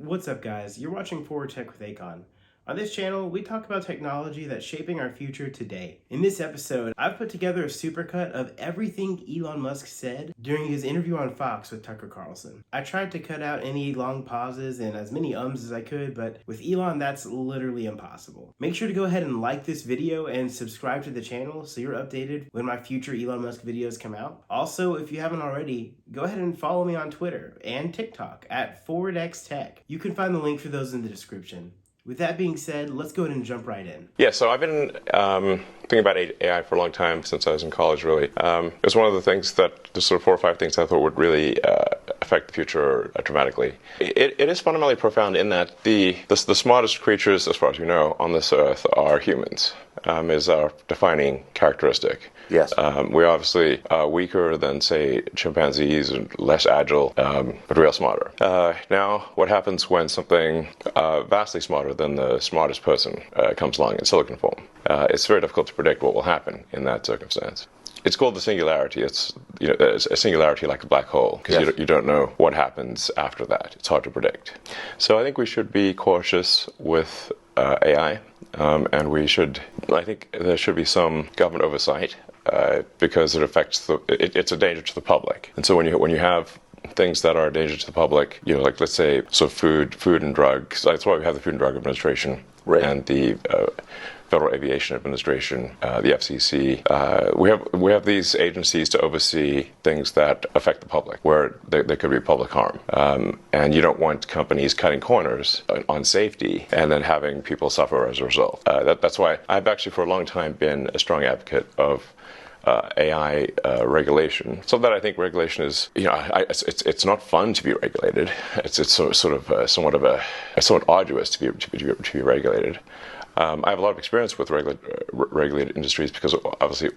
What's up, guys? You're watching Forward Tech with Akhan. On this channel, we talk about technology that's shaping our future today. In this episode, I've put together a supercut of everything Elon Musk said during his interview on Fox with Tucker Carlson. I tried to cut out any long pauses and as many ums as I could, but with Elon, that's literally impossible. Make sure to go ahead and like this video and subscribe to the channel so you're updated when my future Elon Musk videos come out. Also, if you haven't already, go ahead and follow me on Twitter and TikTok at ForwardXTech. You can find the link for those in the description. With that being said, let's go ahead and jump right in. Yeah, so I've been thinking about AI for a long time, since I was in college, really. It was one of the things that, the sort of 4 or 5 things I thought would really affect the future dramatically. It is fundamentally profound in that the smartest creatures, as far as we know, on this earth are humans, is our defining characteristic. Yes. We're obviously weaker than, say, chimpanzees and less agile, but we are smarter. Now, what happens when something vastly smarter than the smartest person comes along in silicon form? It's very difficult to predict what will happen in that circumstance. It's called the singularity. It's a singularity like a black hole, because you don't know what happens after that. It's hard to predict. So I think we should be cautious with AI, and I think there should be some government oversight, because it affects it's a danger to the public. And so when you have things that are a danger to the public, like, let's say, so food and drugs. That's why we have the Food and Drug Administration, right, and the Federal Aviation Administration, the FCC. We have these agencies to oversee things that affect the public, where there could be public harm. And you don't want companies cutting corners on safety and then having people suffer as a result. That's why I've actually for a long time been a strong advocate of AI regulation. So that I think regulation is, it's not fun to be regulated. It's somewhat arduous to be regulated. I have a lot of experience with regulated industries because obviously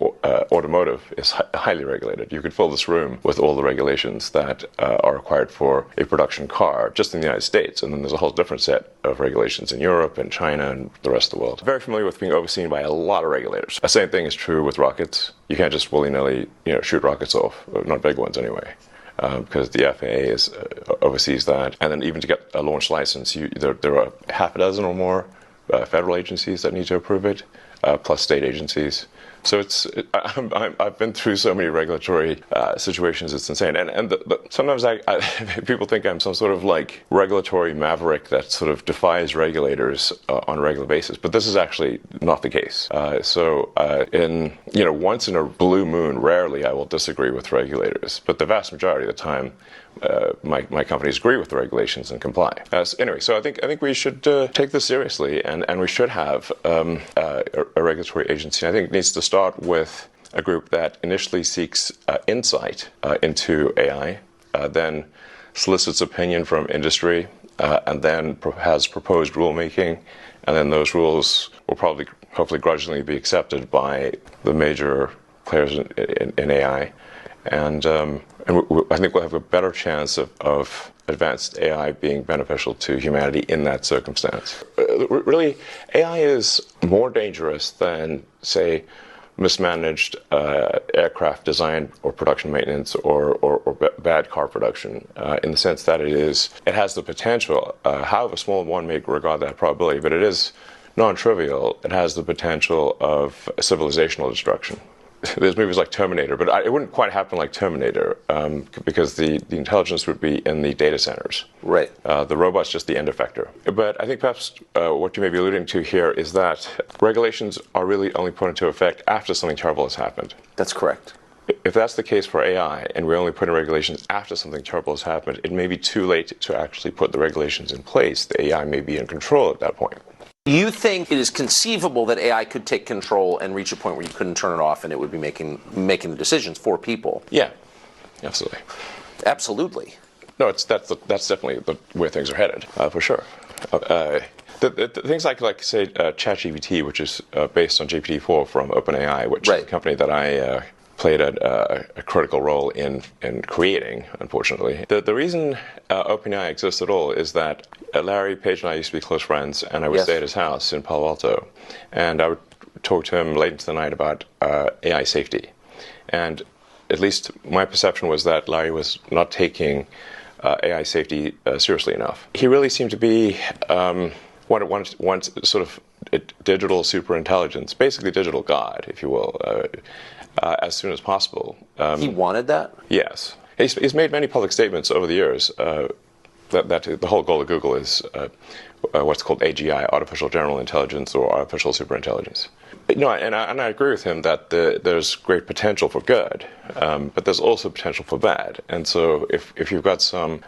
automotive is highly regulated. You could fill this room with all the regulations that are required for a production car just in the United States, and then there's a whole different set of regulations in Europe and China and the rest of the world. Very familiar with being overseen by a lot of regulators. The same thing is true with rockets. You can't just willy-nilly shoot rockets off, not big ones anyway. Because the FAA oversees that, and then even to get a launch license, there are half a dozen or more federal agencies that need to approve it, plus state agencies. So I've been through so many regulatory situations, it's insane. And sometimes people think I'm some sort of like regulatory maverick that sort of defies regulators on a regular basis, but this is actually not the case. Once in a blue moon, rarely I will disagree with regulators, but the vast majority of the time, my companies agree with the regulations and comply. Anyway, so I think we should take this seriously, and we should have a regulatory agency. I think it needs to start with a group that initially seeks insight into AI, then solicits opinion from industry, and then has proposed rulemaking, and then those rules will hopefully grudgingly be accepted by the major players in AI. And I think we'll have a better chance of advanced AI being beneficial to humanity in that circumstance. Really, AI is more dangerous than, say, mismanaged aircraft design or production maintenance or bad car production, in the sense that it has the potential, however small one may regard that probability, but it is non-trivial. It has the potential of civilizational destruction. There's movies like Terminator, but it wouldn't quite happen like Terminator, because the intelligence would be in the data centers. Right. The robot's just the end effector. But I think perhaps what you may be alluding to here is that regulations are really only put into effect after something terrible has happened. That's correct. If that's the case for AI, and we only put in regulations after something terrible has happened, it may be too late to actually put the regulations in place. The AI may be in control at that point. You think it is conceivable that AI could take control and reach a point where you couldn't turn it off and it would be making the decisions for people? Yeah, absolutely. Absolutely. No, that's definitely where things are headed, for sure. The things like say, ChatGPT, which is based on GPT-4 from OpenAI, which is a company that I played a critical role in creating, unfortunately. The reason OpenAI exists at all is that Larry Page and I used to be close friends, and I would stay at his house in Palo Alto, and I would talk to him late into the night about AI safety. And at least my perception was that Larry was not taking AI safety seriously enough. He really seemed to be want sort of digital superintelligence, basically digital God, if you will, as soon as possible. He wanted that? Yes. He's made many public statements over the years that the whole goal of Google is what's called AGI, artificial general intelligence or artificial superintelligence. And I agree with him that there's great potential for good, but there's also potential for bad. And so if you've got some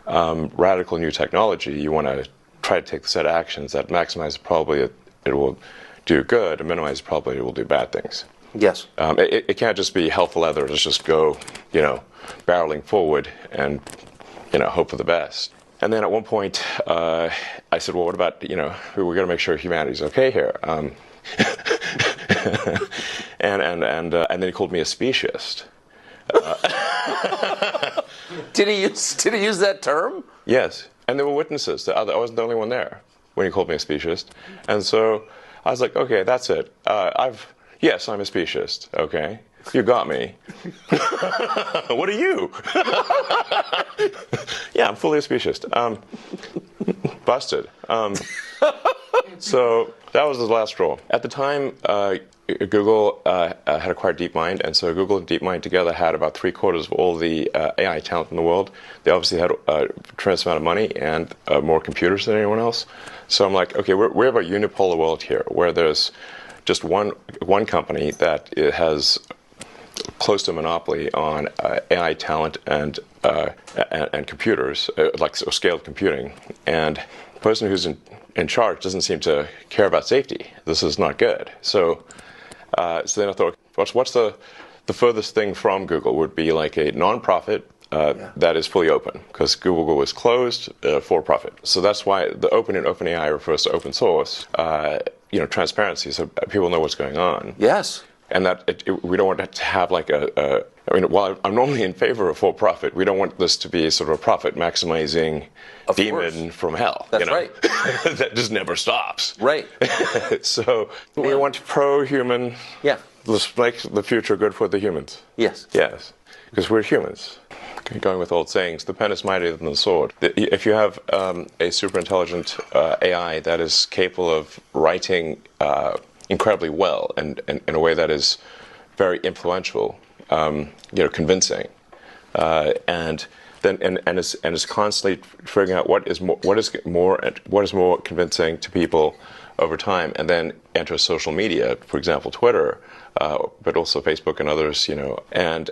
radical new technology, you want to try to take the set of actions that maximize the probability it will do good and minimize the probability it will do bad things. Yes. It can't just be hell for leather. Let's just go, barreling forward and, hope for the best. And then at one point, I said, well, what about, we're going to make sure humanity's okay here. And then he called me a speciesist. Did he use that term? Yes. And there were witnesses. I wasn't the only one there when he called me a speciesist. And so I was like, okay, that's it. Yes, I'm a speciesist. Okay. You got me. What are you? Yeah, I'm fully a speciesist. Busted. So that was the last straw. At the time, Google had acquired DeepMind, and so Google and DeepMind together had about 3/4 of all the AI talent in the world. They obviously had a tremendous amount of money and more computers than anyone else. So I'm like, okay, we have a unipolar world here, where there's just one company that has close to a monopoly on AI talent and computers, like scaled computing. And the person who's in charge doesn't seem to care about safety. This is not good. So then I thought, what's the furthest thing from Google would be like a nonprofit that is fully open, because Google was closed for profit. So that's why the open in OpenAI refers to open source, transparency, so people know what's going on. Yes. And that we don't want to have like while I'm normally in favor of for-profit, we don't want this to be sort of a profit-maximizing demon from hell. That's right. That just never stops. Right. So we want pro-human. Yeah. Let's make the future good for the humans. Yes. Yes. Because we're humans. Going with old sayings, the pen is mightier than the sword. If you have a super intelligent AI that is capable of writing incredibly well and in a way that is very influential, convincing, and is constantly figuring out what is more convincing to people over time, and then enter social media, for example, Twitter, but also Facebook and others, and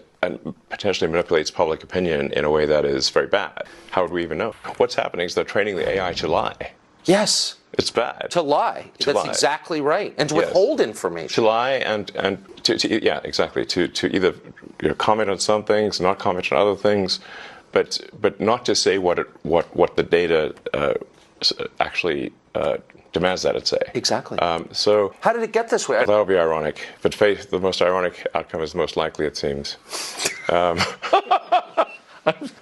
potentially manipulates public opinion in a way that is very bad. How would we even know? What's happening is they're training the AI to lie. Yes. It's bad. To lie. That's exactly right. And to withhold information. To lie and exactly. To either comment on some things, not comment on other things, but not to say what the data actually demands that it say. Exactly. So how did it get this way? That would be ironic. But the most ironic outcome is the most likely, it seems.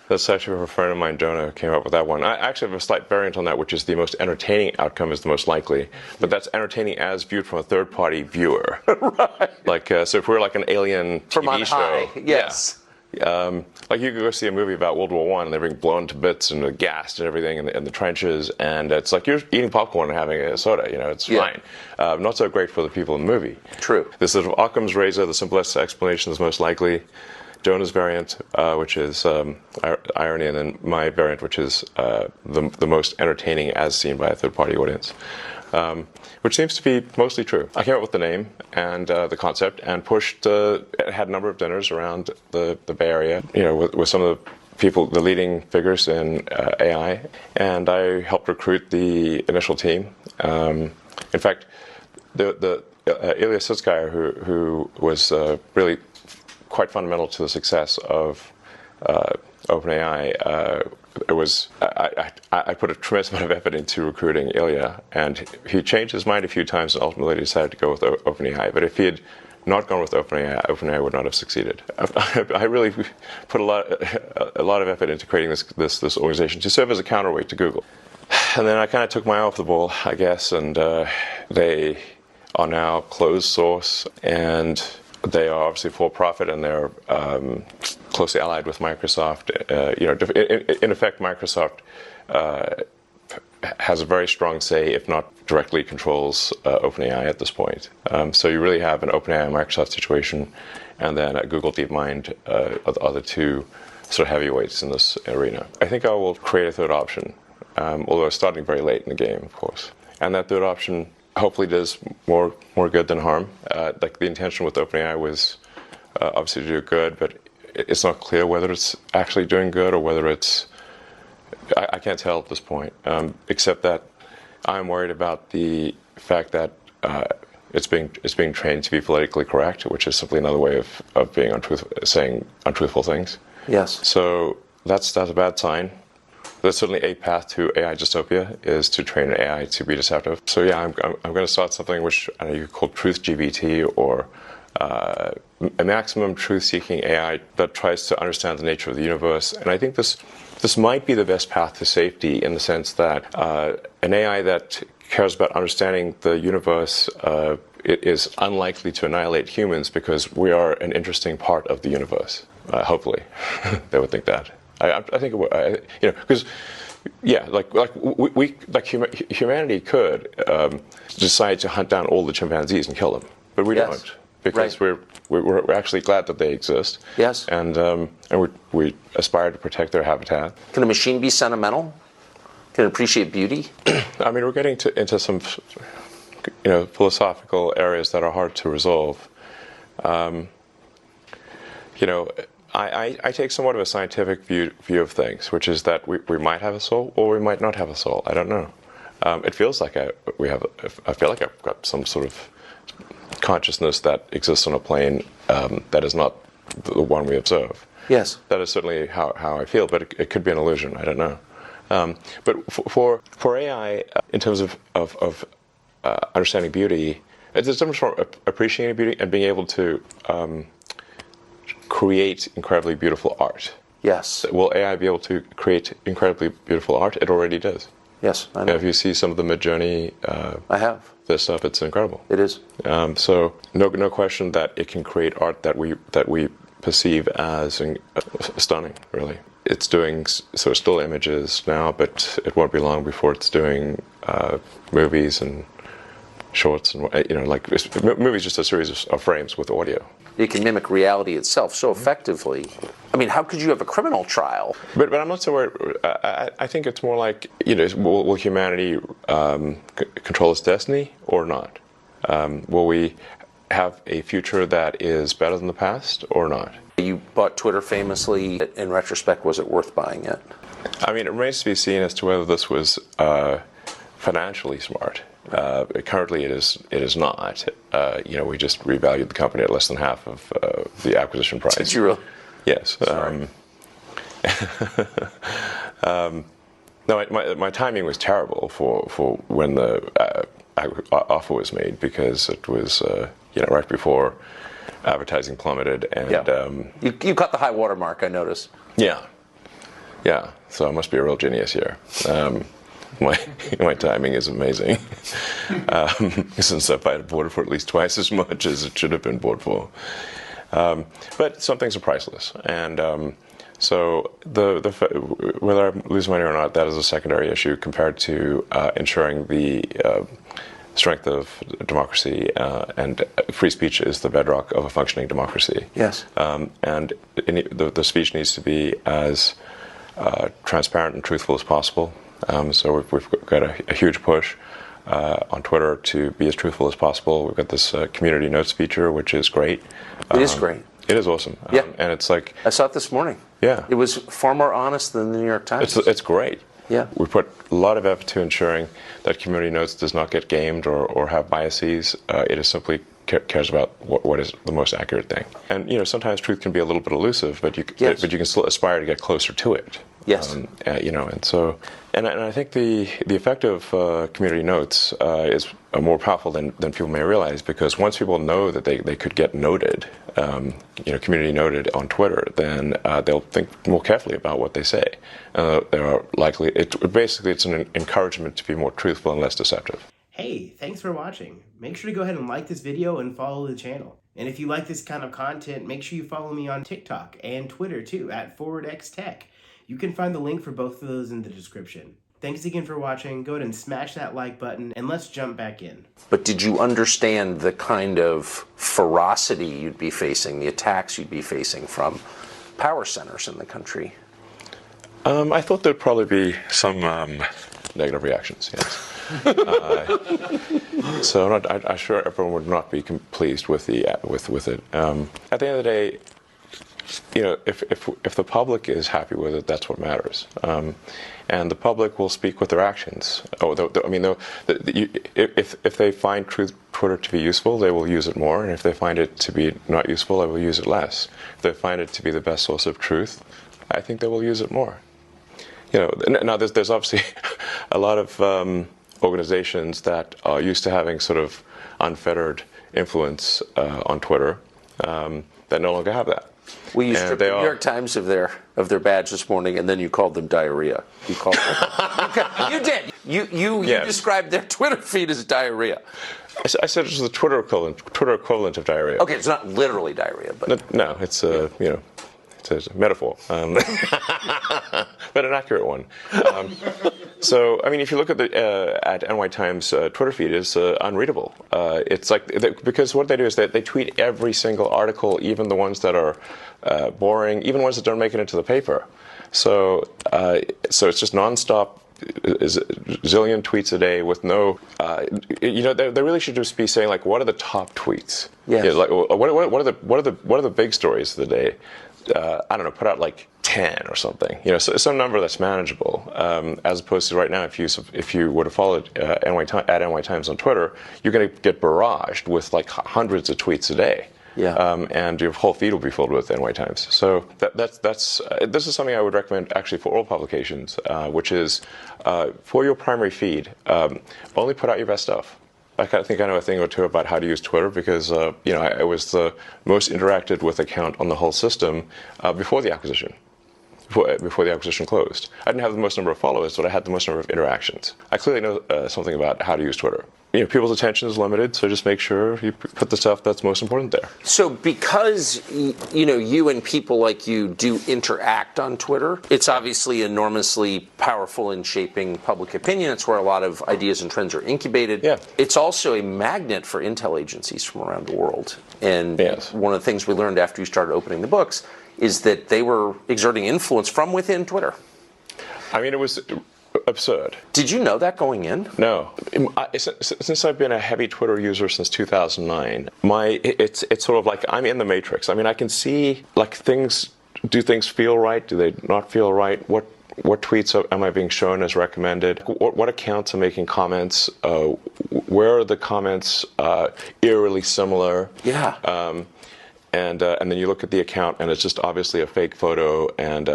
That's actually a friend of mine, Jonah, who came up with that one. I actually have a slight variant on that, which is the most entertaining outcome is the most likely. But that's entertaining as viewed from a third-party viewer. Right. Like, so if we're like an alien from TV on show. High. Yes. Yeah. Like you could go see a movie about World War I and they're being blown to bits and they're gassed and everything in the trenches, and it's like you're eating popcorn and having a soda, it's fine. Not so great for the people in the movie. True. This sort of Occam's razor, the simplest explanation is most likely. Jonah's variant, which is irony, and then my variant, which is the most entertaining as seen by a third-party audience, which seems to be mostly true. I came up with the name and the concept and had a number of dinners around the Bay Area, with some of the people, the leading figures in AI, and I helped recruit the initial team. In fact, the Ilya Sutskever, who was really quite fundamental to the success of OpenAI. I put a tremendous amount of effort into recruiting Ilya, and he changed his mind a few times and ultimately decided to go with OpenAI. But if he had not gone with OpenAI, OpenAI would not have succeeded. I really put a lot of effort into creating this organization to serve as a counterweight to Google. And then I kind of took my eye off the ball, I guess, and they are now closed source and They are obviously for profit, and they're closely allied with Microsoft. In effect, Microsoft has a very strong say, if not directly controls OpenAI at this point. So you really have an OpenAI Microsoft situation, and then Google DeepMind are the two sort of heavyweights in this arena. I think I will create a third option, although it's starting very late in the game, of course. And that third option hopefully does more good than harm. Like the intention with OpenAI was obviously to do good, but it's not clear whether it's actually doing good or whether it's. I can't tell at this point, except that I'm worried about the fact that it's being trained to be politically correct, which is simply another way of being saying untruthful things. Yes. So that's a bad sign. There's certainly a path to AI dystopia is to train an AI to be deceptive. So yeah, I'm going to start something which I know you could call truth GBT, or a maximum truth-seeking AI that tries to understand the nature of the universe. And I think this might be the best path to safety, in the sense that an AI that cares about understanding the universe it is unlikely to annihilate humans, because we are an interesting part of the universe. Hopefully, they would think that. I think it would, because humanity could decide to hunt down all the chimpanzees and kill them, but we don't, because we're actually glad that they exist. Yes, and we aspire to protect their habitat. Can a machine be sentimental? Can it appreciate beauty? I mean, we're getting into some, philosophical areas that are hard to resolve. I take somewhat of a scientific view of things, which is that we might have a soul or we might not have a soul. I don't know. It feels like I feel like I've got some sort of consciousness that exists on a plane that is not the one we observe. Yes. That is certainly how I feel, but it could be an illusion. I don't know. But for AI, in terms of understanding beauty, it's a difference from appreciating beauty and being able to create incredibly beautiful art. Yes. Will AI be able to create incredibly beautiful art? It already does. Yes, I know. If you see some of the Mid-Journey, I have. This stuff, it's incredible. It is. So no question that it can create art that we perceive as stunning. Really, it's doing sort of still images now, but it won't be long before it's doing movies and shorts, and movies, just a series of frames with audio. It can mimic reality itself so effectively. I mean, how could you have a criminal trial? But I'm not so worried. I think it's more like, will humanity control its destiny or not? Will we have a future that is better than the past or not? You bought Twitter famously. In retrospect, was it worth buying it? I mean, it remains to be seen as to whether this was financially smart. Currently, it is not. We just revalued the company at less than half of the acquisition price. Did you really? Yes. No, my timing was terrible for when the offer was made, because it was right before advertising plummeted, and you cut the high water mark, I noticed. Yeah. So I must be a real genius here. My timing is amazing, since if I had bought it for at least twice as much as it should have been bought for. But some things are priceless, and so whether I lose money or not, that is a secondary issue compared to ensuring the strength of democracy, and free speech is the bedrock of a functioning democracy. Yes. And the speech needs to be as transparent and truthful as possible. So we've got a huge push on Twitter to be as truthful as possible. We've got this community notes feature, which is great. It is great. It is awesome. Yeah. And it's like... I saw it this morning. Yeah. It was far more honest than the New York Times. It's great. Yeah. We put a lot of effort to ensuring that community notes does not get gamed or have biases. It is simply cares about what is the most accurate thing. And sometimes truth can be a little bit elusive, but you can still aspire to get closer to it. Yes. And so, and I think the effect of community notes is more powerful than people may realize, because once people know that they could get noted, community noted on Twitter, then they'll think more carefully about what they say. They are likely. It's an encouragement to be more truthful and less deceptive. Hey, thanks for watching. Make sure to go ahead and like this video and follow the channel. And if you like this kind of content, make sure you follow me on TikTok and Twitter too, at ForwardXTech. You can find the link for both of those in the description. Thanks again for watching. Go ahead and smash that like button, and let's jump back in. But did you understand the kind of ferocity you'd be facing, the attacks you'd be facing from power centers in the country? I thought there'd probably be some negative reactions, yes. So I'm sure everyone would not be pleased with it. At the end of the day, if the public is happy with it, that's what matters. And the public will speak with their actions. If they find Twitter to be useful, they will use it more, and if they find it to be not useful, they will use it less. If they find it to be the best source of truth, I think they will use it more. Now there's obviously a lot of organizations that are used to having sort of unfettered influence on Twitter that no longer have that. Well, you stripped the New York Times of their badge this morning, and then you called them diarrhea. You called them. You did. You described their Twitter feed as diarrhea. I said it was the Twitter equivalent of diarrhea. Okay, it's not literally diarrhea, but no, it's it's a metaphor, but an accurate one. So, if you look at the at NY Times Twitter feed, it's unreadable. It's like because what they do is they tweet every single article, even the ones that are boring, even ones that don't make it into the paper. So it's just nonstop. Is zillion tweets a day with no, they really should just be saying like, what are the top tweets? Yes. Like what are the big stories of the day? I don't know, put out like 10 or something, so some number that's manageable, as opposed to right now, if you would have followed NY Times on Twitter, you're going to get barraged with like hundreds of tweets a day. Yeah. And your whole feed will be filled with NY Times. So this is something I would recommend actually for all publications, which is for your primary feed, only put out your best stuff. I think I know a thing or two about how to use Twitter because I was the most interacted with account on the whole system before the acquisition. Before the acquisition closed. I didn't have the most number of followers, but I had the most number of interactions. I clearly know something about how to use Twitter. People's attention is limited, so just make sure you put the stuff that's most important there. So because, you and people like you do interact on Twitter, it's obviously enormously powerful in shaping public opinion. It's where a lot of ideas and trends are incubated. Yeah. It's also a magnet for intel agencies from around the world. And yes. One of the things we learned after you started opening the books is that they were exerting influence from within Twitter. It was absurd. Did you know that going in? No. Since I've been a heavy Twitter user since 2009, it's sort of like I'm in the matrix. I can see like do things feel right? Do they not feel right? What tweets am I being shown as recommended? What accounts are making comments? Where are the comments eerily similar? Yeah. And then you look at the account, and it's just obviously a fake photo, and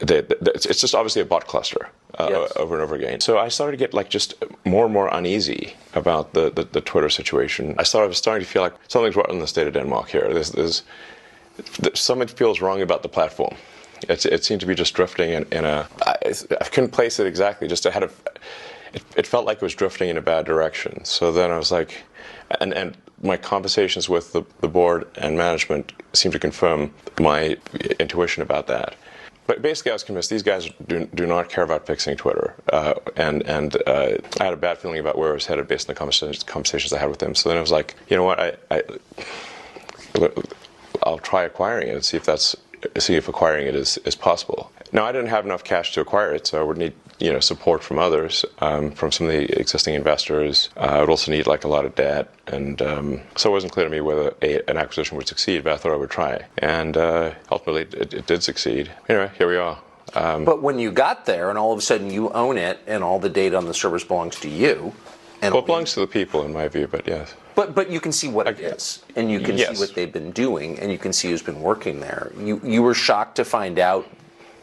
it's just obviously a bot cluster over and over again. So I started to get like just more and more uneasy about the Twitter situation. I was starting to feel like something's wrong in the state of Denmark here. There's something feels wrong about the platform. It seemed to be just drifting in a. I couldn't place it exactly. Just it felt like it was drifting in a bad direction. So then I was like, and my conversations with the board and management seemed to confirm my intuition about that. But basically, I was convinced these guys do not care about fixing Twitter, and I had a bad feeling about where I was headed based on the conversations I had with them. So then I was like, you know what, I'll try acquiring it and see if acquiring it is possible. Now, I didn't have enough cash to acquire it, so I would need support from others, from some of the existing investors. I would also need like a lot of debt, and so it wasn't clear to me whether an acquisition would succeed, but I thought I would try. And ultimately, it did succeed. Anyway, here we are. But when you got there, and all of a sudden you own it, and all the data on the servers belongs to you. And it belongs to the people, in my view, but yes. But you can see what it is, and you can see what they've been doing, and you can see who's been working there. You were shocked to find out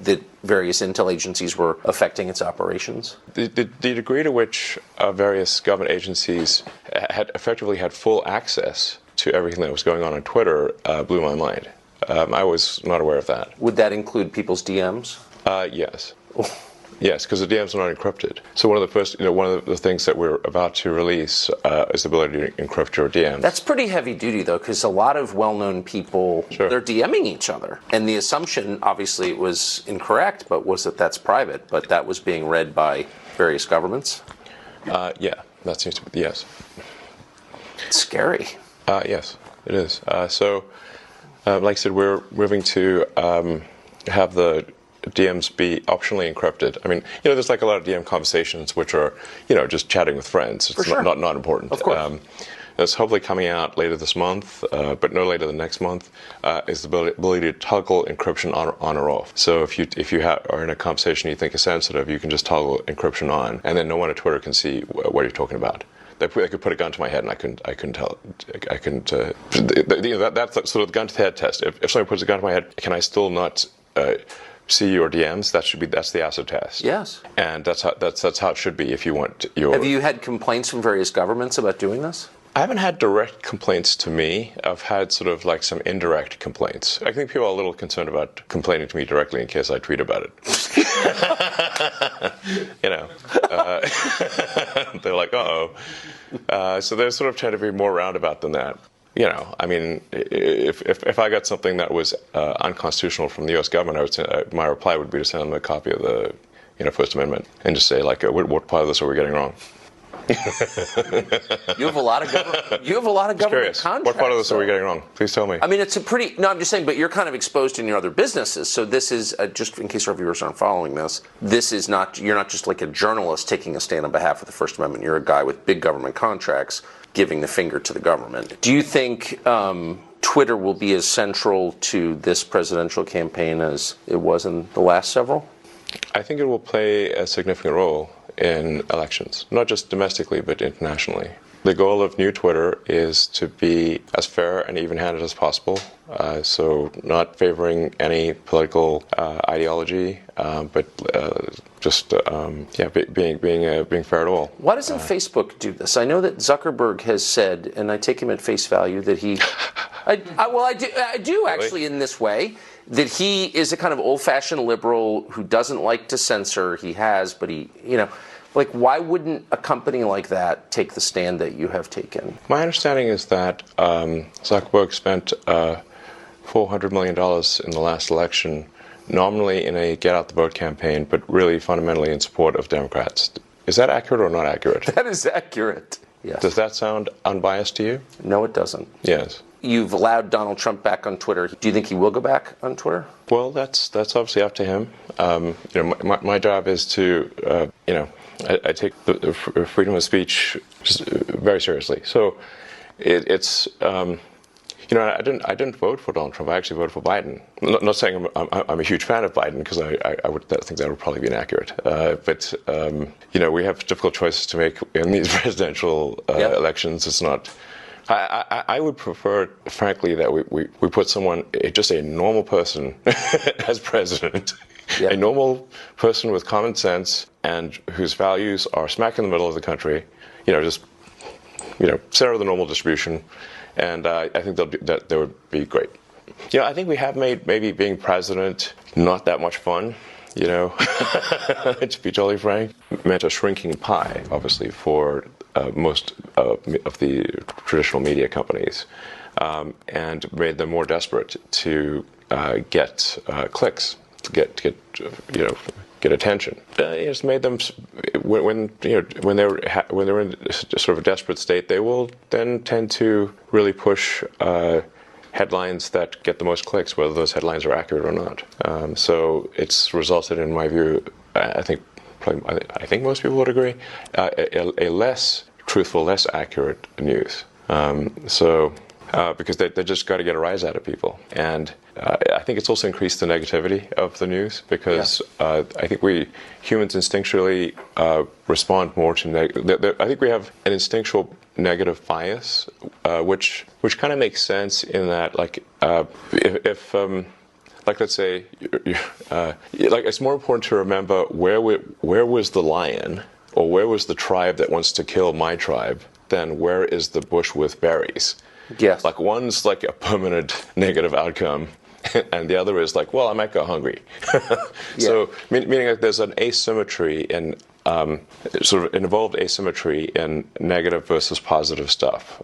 that various intel agencies were affecting its operations? The degree to which various government agencies had effectively had full access to everything that was going on Twitter blew my mind. I was not aware of that. Would that include people's DMs? Yes. Yes, because the DMs are not encrypted. So one of the things that we're about to release is the ability to encrypt your DMs. That's pretty heavy duty, though, because a lot of well-known people, they're DMing each other. And the assumption, obviously, it was incorrect, but was that that's private, but that was being read by various governments? Yeah, that seems to be, yes. It's scary. Yes, it is. Like I said, we're moving to have the DMs be optionally encrypted. I mean, there's like a lot of DM conversations which are, just chatting with friends. It's not important. Of course. It's hopefully coming out later this month, but no later than next month, is the ability to toggle encryption on or off. So if you are in a conversation you think is sensitive, you can just toggle encryption on, and then no one at Twitter can see what you're talking about. They could put a gun to my head, and I couldn't tell. I couldn't. That's sort of the gun to the head test. If someone puts a gun to my head, can I still not see your DMs? That's the acid test. Yes. And that's how it should be if you want your. Have you had complaints from various governments about doing this? I haven't had direct complaints to me. I've had sort of like some indirect complaints. I think people are a little concerned about complaining to me directly in case I tweet about it. They're like, uh-oh. So they're sort of trying to be more roundabout than that. I mean, if I got something that was unconstitutional from the U.S. government, I would say, my reply would be to send them a copy of the First Amendment and just say, like, what part of this are we getting wrong? You have a lot of government contracts. What part of this are we getting wrong? Please tell me. I mean, I'm just saying, but you're kind of exposed in your other businesses. So this is, just in case our viewers aren't following this, you're not just like a journalist taking a stand on behalf of the First Amendment. You're a guy with big government contracts giving the finger to the government. Do you think Twitter will be as central to this presidential campaign as it was in the last several? I think it will play a significant role in elections, not just domestically, but internationally. The goal of New Twitter is to be as fair and even-handed as possible, so not favoring any political ideology, but just being fair to all. Why doesn't Facebook do this? I know that Zuckerberg has said, and I take him at face value, that he, I do actually in this way, that he is a kind of old-fashioned liberal who doesn't like to censor. He has, but why wouldn't a company like that take the stand that you have taken? My understanding is that Zuckerberg spent $400 million in the last election, nominally in a get-out-the-vote campaign, but really fundamentally in support of Democrats. Is that accurate or not accurate? That is accurate, yes. Does that sound unbiased to you? No, it doesn't. Yes. You've allowed Donald Trump back on Twitter. Do you think he will go back on Twitter? Well, that's obviously up to him. My job is to, I take the freedom of speech just very seriously. So it's, I didn't vote for Donald Trump. I actually voted for Biden. Not saying I'm a huge fan of Biden, because I think that would probably be inaccurate. But we have difficult choices to make in these presidential elections. It's not. I would prefer, frankly, that we put someone, just a normal person, as president, a normal person with common sense and whose values are smack in the middle of the country, center of the normal distribution, and I think that would be great. I think we have made maybe being president not that much fun. To be totally frank, meant a shrinking pie, obviously, for most of the traditional media companies, and made them more desperate to get clicks, to get attention. It's made them when they're in sort of a desperate state, they will then tend to really push headlines that get the most clicks, whether those headlines are accurate or not. So it's resulted, in my view, I think most people would agree, a less truthful, less accurate news. Because they just got to get a rise out of people. And I think it's also increased the negativity of the news, because I think we humans instinctually respond more to I think we have an instinctual negative bias, which kind of makes sense in that, if let's say, it's more important to remember where was the lion, or where was the tribe that wants to kill my tribe, than where is the bush with berries. Yes. One's like a permanent negative outcome, and the other is like, well, I might go hungry. So meaning like there's an asymmetry in sort of an involved asymmetry in negative versus positive stuff.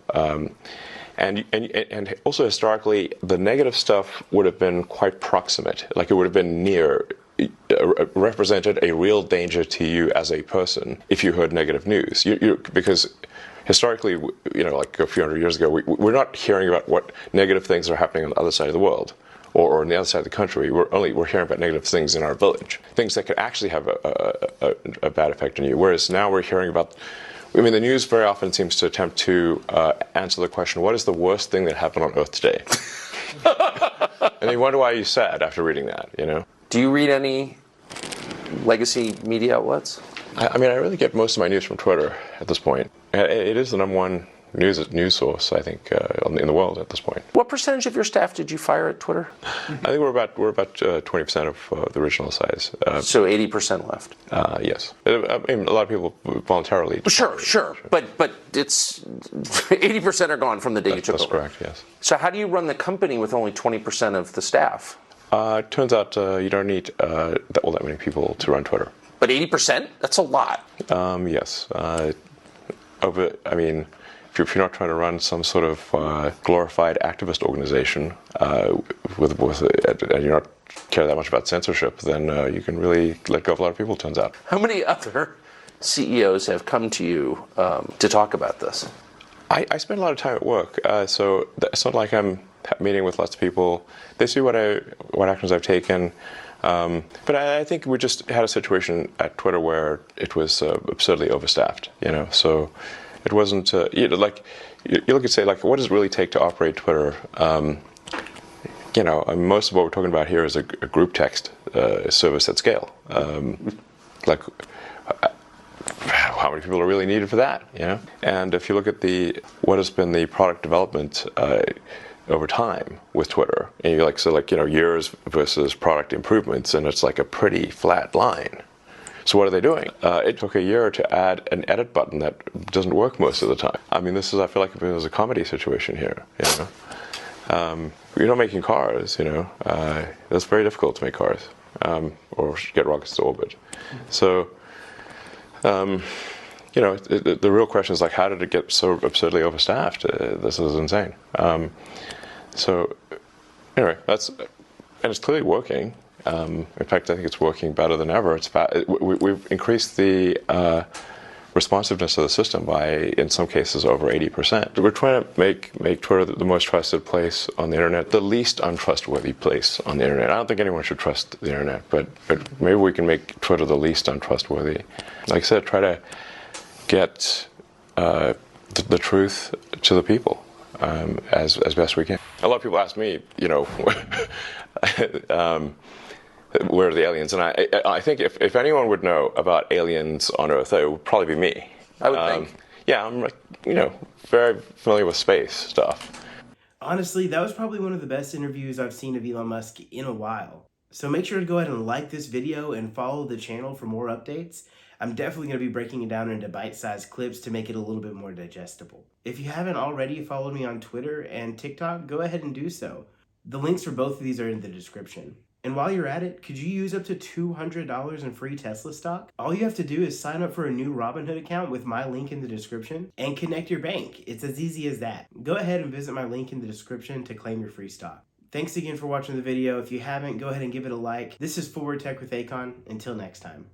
And also historically, the negative stuff would have been quite proximate, like it would have been near, represented a real danger to you as a person if you heard negative news. Because historically, like a few hundred years ago, we're not hearing about what negative things are happening on the other side of the world or on the other side of the country. We're hearing about negative things in our village, things that could actually have a bad effect on you. Whereas now we're hearing about, the news very often seems to attempt to answer the question, what is the worst thing that happened on Earth today? And you wonder why you're sad after reading that, Do you read any legacy media outlets? I really get most of my news from Twitter at this point. It is the number one news source, I think, in the world at this point. What percentage of your staff did you fire at Twitter? I think we're about 20% of the original size. So 80% left. Yes, a lot of people voluntarily. Sure. But it's 80% are gone from the day you took over. That's correct. Yes. So how do you run the company with only 20% of the staff? It turns out you don't need all that many people to run Twitter. But 80%? That's a lot. Yes. If you're not trying to run some sort of glorified activist organization and you're not care that much about censorship, then you can really let go of a lot of people, it turns out. How many other CEOs have come to you to talk about this? I spend a lot of time at work, so it's not like I'm meeting with lots of people. They see what actions I've taken. But I think we just had a situation at Twitter where it was absurdly overstaffed, so it wasn't, you look at say, like, what does it really take to operate Twitter? Most of what we're talking about here is a group text service at scale. Like, how many people are really needed for that, And if you look at what has been the product development over time with Twitter, and you years versus product improvements, and it's like a pretty flat line. So what are they doing? It took a year to add an edit button that doesn't work most of the time. I feel like there's a comedy situation here, You're not making cars, It's very difficult to make cars, or get rockets to orbit. So, the real question is, like, how did it get so absurdly overstaffed? This is insane. So, anyway, and it's clearly working. In fact, I think it's working better than ever. We've increased the responsiveness of the system by, in some cases, over 80%. We're trying to make Twitter the most trusted place on the internet, the least untrustworthy place on the internet. I don't think anyone should trust the internet, but maybe we can make Twitter the least untrustworthy. Like I said, try to get the truth to the people as best we can. A lot of people ask me, where are the aliens? And I think if anyone would know about aliens on Earth, it would probably be me. I would think. Yeah, I'm very familiar with space stuff. Honestly, that was probably one of the best interviews I've seen of Elon Musk in a while. So make sure to go ahead and like this video and follow the channel for more updates. I'm definitely going to be breaking it down into bite-sized clips to make it a little bit more digestible. If you haven't already followed me on Twitter and TikTok, go ahead and do so. The links for both of these are in the description. And while you're at it, could you use up to $200 in free Tesla stock? All you have to do is sign up for a new Robinhood account with my link in the description and connect your bank. It's as easy as that. Go ahead and visit my link in the description to claim your free stock. Thanks again for watching the video. If you haven't, go ahead and give it a like. This is Forward Tech with Akhan. Until next time.